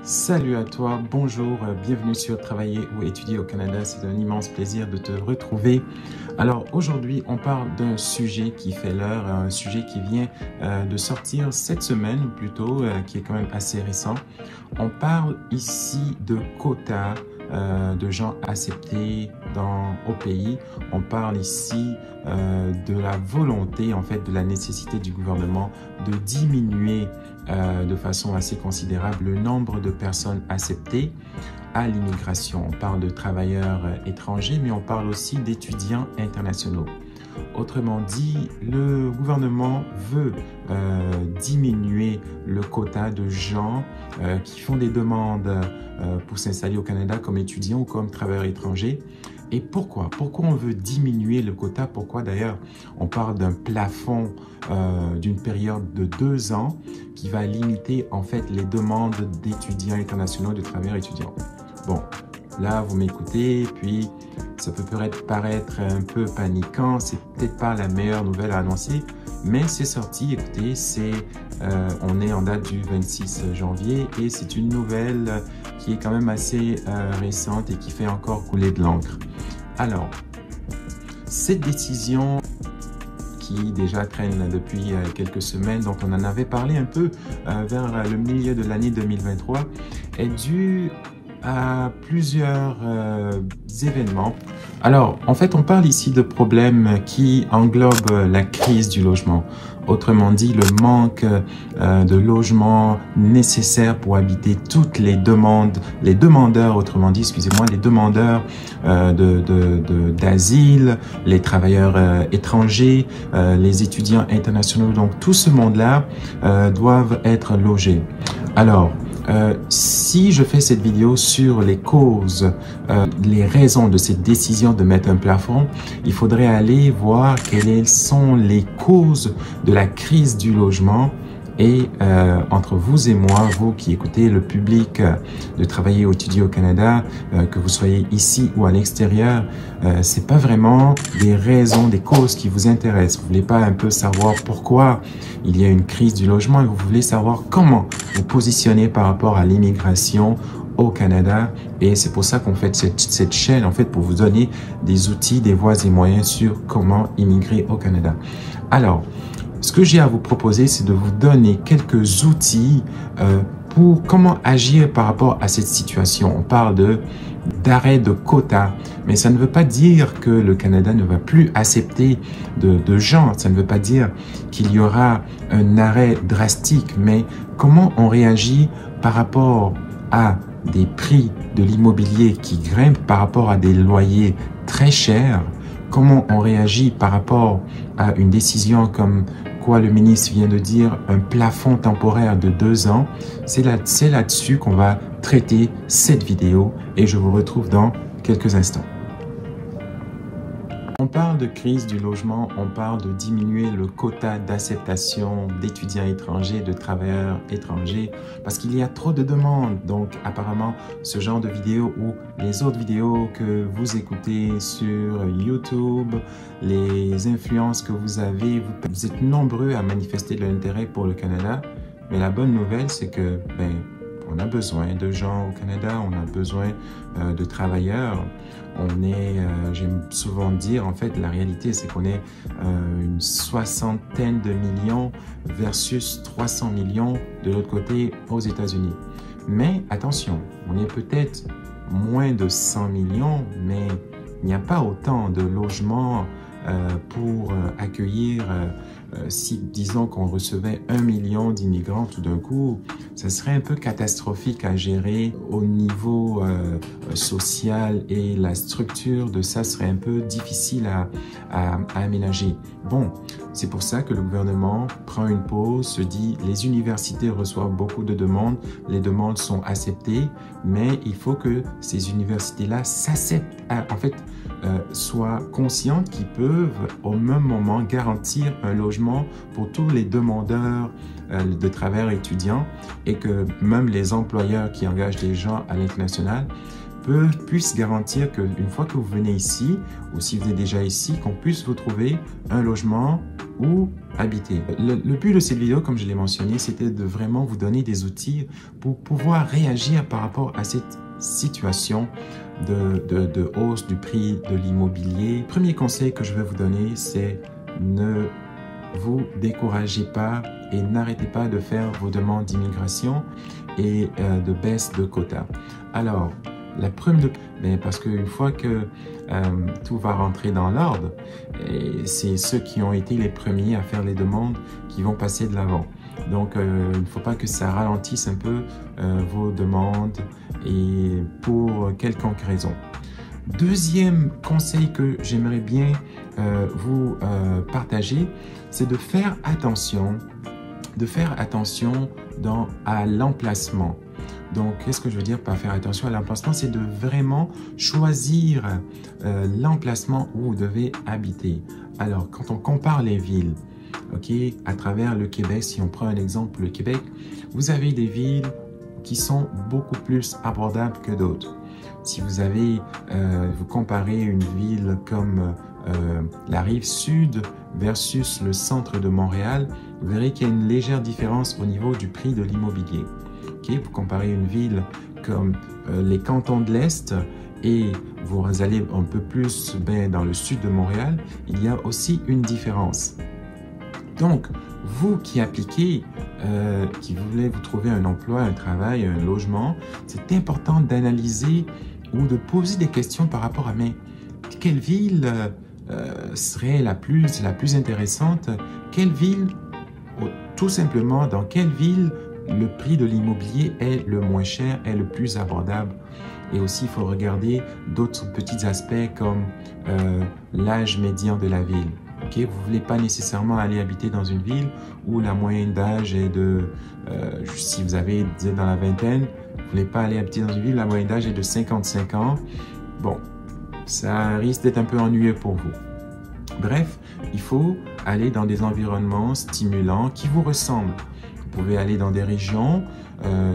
Salut à toi, bonjour, bienvenue sur Travailler ou étudier au Canada. C'est un immense plaisir de te retrouver. Alors aujourd'hui, on parle d'un sujet qui fait l'heure, un sujet qui vient de sortir cette semaine ou plutôt, qui est quand même assez récent. On parle ici de quotas de gens acceptés au pays. On parle ici de la volonté, en fait, de la nécessité du gouvernement de diminuer de façon assez considérable le nombre de personnes acceptées à l'immigration. On parle de travailleurs étrangers, mais on parle aussi d'étudiants internationaux. Autrement dit, le gouvernement veut diminuer le quota de gens qui font des demandes pour s'installer au Canada comme étudiants ou comme travailleurs étrangers. Et pourquoi? Pourquoi on veut diminuer le quota? Pourquoi d'ailleurs on parle d'un plafond d'une période de 2 ans qui va limiter en fait les demandes d'étudiants internationaux, de travailleurs étudiants? Bon, là vous m'écoutez, puis ça peut paraître un peu paniquant, c'est peut-être pas la meilleure nouvelle à annoncer, mais c'est sorti, écoutez, on est en date du 26 janvier et c'est une nouvelle qui est quand même assez récente et qui fait encore couler de l'encre. Alors, cette décision qui déjà traîne depuis quelques semaines, donc on en avait parlé un peu vers le milieu de l'année 2023, est due à plusieurs événements. Alors, en fait, on parle ici de problèmes qui englobent la crise du logement. Autrement dit, le manque de logements nécessaires pour habiter toutes les demandeurs, autrement dit, excusez-moi, les demandeurs d'asile, les travailleurs étrangers, les étudiants internationaux. Donc, tout ce monde-là doivent être logés. Alors, si je fais cette vidéo sur les causes, les raisons de cette décision de mettre un plafond, il faudrait aller voir quelles sont les causes de la crise du logement. Et entre vous et moi, vous qui écoutez le public de Travailler ou étudier au Canada, que vous soyez ici ou à l'extérieur, c'est pas vraiment des raisons, des causes qui vous intéressent. Vous voulez pas un peu savoir pourquoi il y a une crise du logement et vous voulez savoir comment vous positionner par rapport à l'immigration au Canada. Et c'est pour ça qu'on fait cette chaîne, en fait, pour vous donner des outils, des voies et moyens sur comment immigrer au Canada. Alors, ce que j'ai à vous proposer, c'est de vous donner quelques outils pour comment agir par rapport à cette situation. On parle d'arrêt de quotas, mais ça ne veut pas dire que le Canada ne va plus accepter de gens. Ça ne veut pas dire qu'il y aura un arrêt drastique, mais comment on réagit par rapport à des prix de l'immobilier qui grimpent, par rapport à des loyers très chers, comment on réagit par rapport à une décision comme quoi le ministre vient de dire un plafond temporaire de 2 ans. C'est là-dessus qu'on va traiter cette vidéo et je vous retrouve dans quelques instants. On parle de crise du logement, on parle de diminuer le quota d'acceptation d'étudiants étrangers, de travailleurs étrangers, parce qu'il y a trop de demandes. Donc apparemment, ce genre de vidéos ou les autres vidéos que vous écoutez sur YouTube, les influences que vous avez, vous êtes nombreux à manifester de l'intérêt pour le Canada. Mais la bonne nouvelle, c'est que on a besoin de gens au Canada, on a besoin de travailleurs. J'aime souvent dire, en fait, la réalité, c'est qu'on est une 60aine de millions versus 300 millions de l'autre côté aux États-Unis. Mais attention, on est peut-être moins de 100 millions, mais il n'y a pas autant de logements pour accueillir, si disons qu'on recevait 1 million d'immigrants tout d'un coup, ça serait un peu catastrophique à gérer au niveau social et la structure de ça serait un peu difficile à aménager. Bon, c'est pour ça que le gouvernement prend une pause, se dit les universités reçoivent beaucoup de demandes, les demandes sont acceptées, mais il faut que ces universités-là s'acceptent, en fait, soient conscientes qu'ils peuvent au même moment garantir un logement pour tous les demandeurs de travailleurs étudiants et que même les employeurs qui engagent des gens à l'international puisse garantir qu'une fois que vous venez ici, ou si vous êtes déjà ici, qu'on puisse vous trouver un logement où habiter. Le but de cette vidéo, comme je l'ai mentionné, c'était de vraiment vous donner des outils pour pouvoir réagir par rapport à cette situation de hausse du prix de l'immobilier. Premier conseil que je vais vous donner, c'est ne vous découragez pas et n'arrêtez pas de faire vos demandes d'immigration et de baisse de quotas. Alors, la prime de... parce qu'une fois que tout va rentrer dans l'ordre, c'est ceux qui ont été les premiers à faire les demandes qui vont passer de l'avant. Donc, il ne faut pas que ça ralentisse un peu vos demandes et pour quelconque raison. Deuxième conseil que j'aimerais bien vous partager, c'est de faire attention à l'emplacement. Donc, qu'est-ce que je veux dire par faire attention à l'emplacement? C'est de vraiment choisir l'emplacement où vous devez habiter. Alors, quand on compare les villes, ok, à travers le Québec, si on prend un exemple, le Québec, vous avez des villes qui sont beaucoup plus abordables que d'autres. Si vous avez, vous comparez une ville comme la rive sud versus le centre de Montréal, vous verrez qu'il y a une légère différence au niveau du prix de l'immobilier. Okay? Vous comparez une ville comme les cantons de l'Est et vous allez un peu plus dans le sud de Montréal, il y a aussi une différence. Donc, vous qui appliquez, qui voulez vous trouver un emploi, un travail, un logement, c'est important d'analyser ou de poser des questions par rapport à quelle ville serait la plus intéressante, quelle ville, tout simplement, dans quelle ville le prix de l'immobilier est le moins cher, est le plus abordable. Et aussi, il faut regarder d'autres petits aspects comme l'âge médian de la ville. Okay? Vous ne voulez pas nécessairement aller habiter dans une ville où la moyenne d'âge est de, si vous êtes dans la vingtaine, vous ne voulez pas aller habiter dans une ville où la moyenne d'âge est de 55 ans. Bon, ça risque d'être un peu ennuyeux pour vous. Bref, il faut aller dans des environnements stimulants qui vous ressemblent. Vous pouvez aller dans des régions,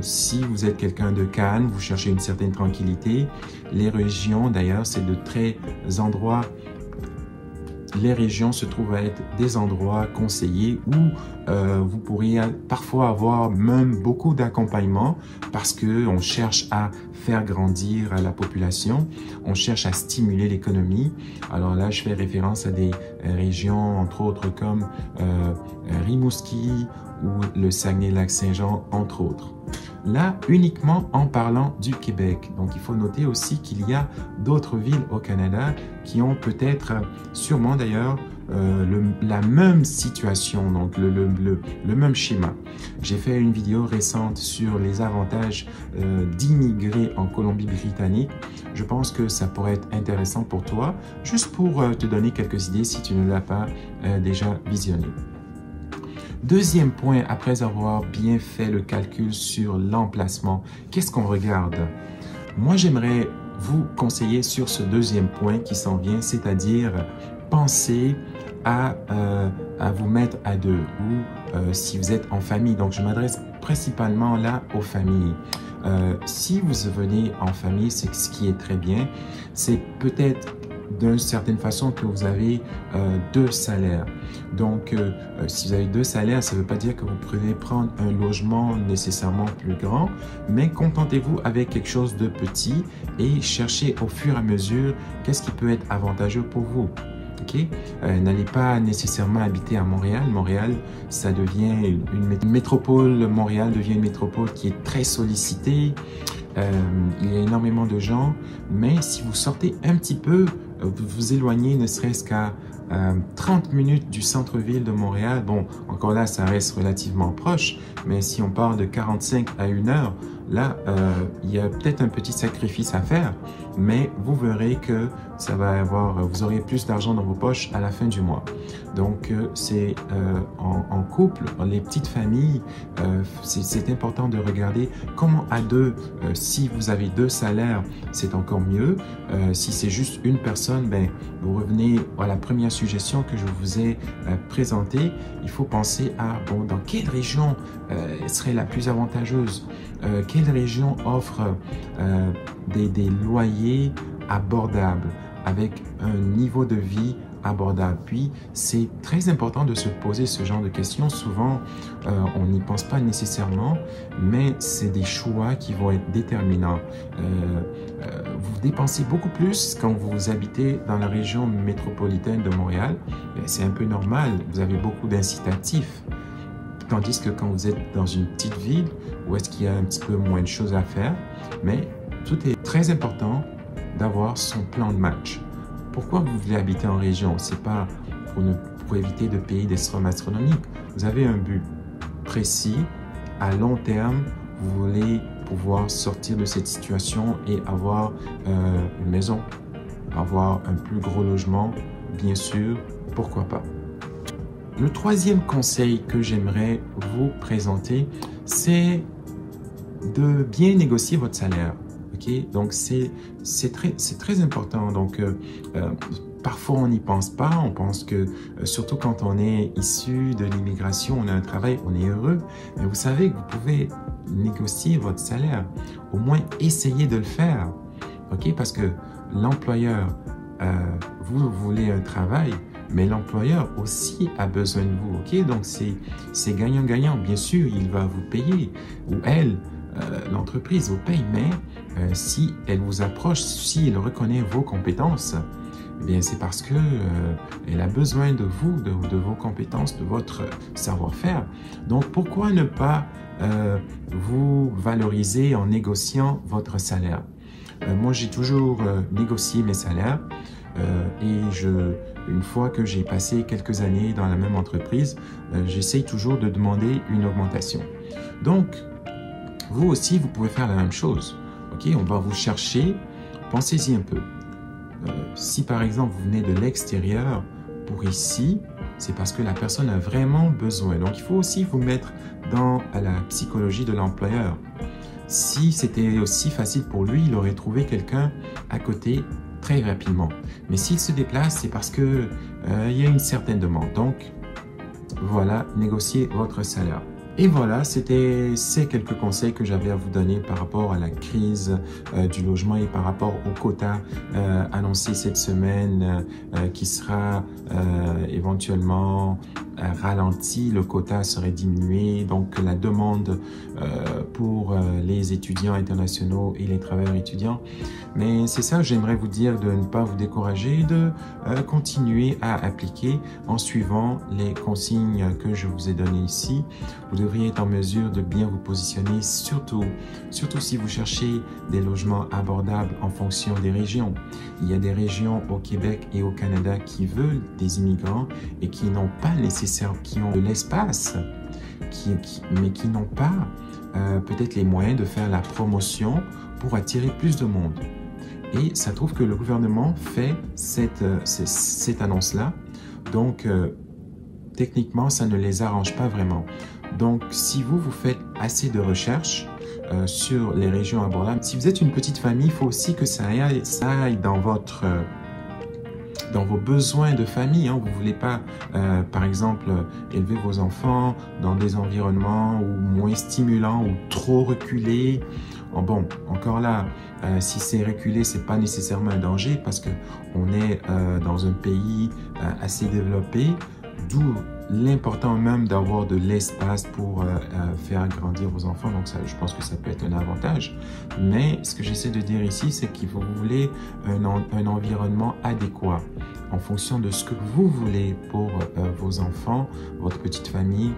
si vous êtes quelqu'un de calme, vous cherchez une certaine tranquillité. Les régions, d'ailleurs, c'est de très endroits. Les régions se trouvent à être des endroits conseillés où vous pourriez parfois avoir même beaucoup d'accompagnement parce qu'on cherche à faire grandir la population, on cherche à stimuler l'économie. Alors là, je fais référence à des régions, entre autres, comme Rimouski ou le Saguenay-Lac-Saint-Jean, entre autres. Là, uniquement en parlant du Québec. Donc, il faut noter aussi qu'il y a d'autres villes au Canada qui ont peut-être, sûrement d'ailleurs, la même situation, donc le même schéma. J'ai fait une vidéo récente sur les avantages d'immigrer en Colombie-Britannique. Je pense que ça pourrait être intéressant pour toi, juste pour te donner quelques idées si tu ne l'as pas déjà visionné. Deuxième point, après avoir bien fait le calcul sur l'emplacement, qu'est-ce qu'on regarde? Moi, j'aimerais vous conseiller sur ce deuxième point qui s'en vient, c'est-à-dire penser à vous mettre à deux ou si vous êtes en famille. Donc, je m'adresse principalement là aux familles. Si vous venez en famille, c'est ce qui est très bien. C'est peut-être d'une certaine façon que vous avez deux salaires. Donc, si vous avez deux salaires, ça ne veut pas dire que vous pouvez prendre un logement nécessairement plus grand, mais contentez-vous avec quelque chose de petit et cherchez au fur et à mesure qu'est-ce qui peut être avantageux pour vous. Okay? N'allez pas nécessairement habiter à Montréal. Montréal, ça devient une métropole. Montréal devient une métropole qui est très sollicitée. Il y a énormément de gens, mais si vous sortez un petit peu, vous vous éloignez ne serait-ce qu'à 30 minutes du centre-ville de Montréal. Bon, encore là, ça reste relativement proche, mais si on part de 45 à 1 heure, là, il y a peut-être un petit sacrifice à faire, mais vous verrez que ça va avoir, vous aurez plus d'argent dans vos poches à la fin du mois. Donc, c'est en couple, les petites familles, c'est important de regarder comment à deux, si vous avez deux salaires, c'est encore mieux. Si c'est juste une personne, ben, vous revenez à la première suggestion que je vous ai présentée. Il faut penser à, bon, dans quelle région serait la plus avantageuse? Quelle région offre des loyers abordables avec un niveau de vie abordable? Puis, c'est très important de se poser ce genre de questions. Souvent, on n'y pense pas nécessairement, mais c'est des choix qui vont être déterminants. Vous dépensez beaucoup plus quand vous habitez dans la région métropolitaine de Montréal. C'est un peu normal, vous avez beaucoup d'incitatifs. Tandis que quand vous êtes dans une petite ville, où est-ce qu'il y a un petit peu moins de choses à faire, mais tout est très important d'avoir son plan de match. Pourquoi vous voulez habiter en région? C'est pas pour éviter de payer des sommes astronomiques. Vous avez un but précis, à long terme, vous voulez pouvoir sortir de cette situation et avoir une maison, avoir un plus gros logement, bien sûr, pourquoi pas. Le troisième conseil que j'aimerais vous présenter, c'est de bien négocier votre salaire. Okay? Donc, c'est très important. Donc, parfois, on n'y pense pas. On pense que, surtout quand on est issu de l'immigration, on a un travail, on est heureux. Mais vous savez que vous pouvez négocier votre salaire. Au moins, essayez de le faire. Okay? Parce que l'employeur, vous voulez un travail, mais l'employeur aussi a besoin de vous. Okay? Donc, c'est gagnant-gagnant. Bien sûr, il va vous payer, ou elle, l'entreprise vous paye, mais si elle vous approche, si elle reconnaît vos compétences, eh bien c'est parce que elle a besoin de vous, de vos compétences, de votre savoir-faire. Donc, pourquoi ne pas vous valoriser en négociant votre salaire? Moi, j'ai toujours négocié mes salaires et une fois que j'ai passé quelques années dans la même entreprise, j'essaye toujours de demander une augmentation. Donc, vous aussi, vous pouvez faire la même chose. Okay? On va vous chercher, pensez-y un peu. Si par exemple, vous venez de l'extérieur pour ici, c'est parce que la personne a vraiment besoin. Donc, il faut aussi vous mettre dans la psychologie de l'employeur. Si c'était aussi facile pour lui, il aurait trouvé quelqu'un à côté très rapidement. Mais s'il se déplace, c'est parce que il y a une certaine demande. Donc, voilà, négociez votre salaire. Et voilà, c'était ces quelques conseils que j'avais à vous donner par rapport à la crise du logement et par rapport au quota annoncé cette semaine qui sera éventuellement ralenti, le quota serait diminué, donc la demande pour les étudiants internationaux et les travailleurs étudiants. Mais c'est ça, j'aimerais vous dire de ne pas vous décourager, de continuer à appliquer en suivant les consignes que je vous ai données ici. Vous devriez être en mesure de bien vous positionner, surtout si vous cherchez des logements abordables en fonction des régions. Il y a des régions au Québec et au Canada qui veulent des immigrants et qui n'ont pas nécessairement, qui ont de l'espace, mais qui n'ont pas peut-être les moyens de faire la promotion pour attirer plus de monde. Et ça trouve que le gouvernement fait cette annonce-là. Donc, techniquement, ça ne les arrange pas vraiment. Donc, si vous faites assez de recherches sur les régions abordables, si vous êtes une petite famille, il faut aussi que ça aille dans vos besoins de famille. Hein. Vous ne voulez pas, par exemple, élever vos enfants dans des environnements moins stimulants ou trop reculés. Bon, encore là, si c'est reculé, ce n'est pas nécessairement un danger parce qu'on est dans un pays assez développé, d'où l'important même d'avoir de l'espace pour faire grandir vos enfants. Donc, ça, je pense que ça peut être un avantage. Mais ce que j'essaie de dire ici, c'est que vous voulez un environnement adéquat en fonction de ce que vous voulez pour vos enfants, votre petite famille.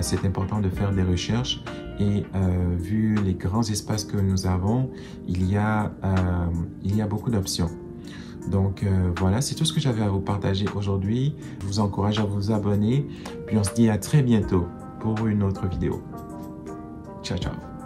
C'est important de faire des recherches. Et vu les grands espaces que nous avons, il y a beaucoup d'options. Donc voilà, c'est tout ce que j'avais à vous partager aujourd'hui. Je vous encourage à vous abonner. Puis on se dit à très bientôt pour une autre vidéo. Ciao, ciao.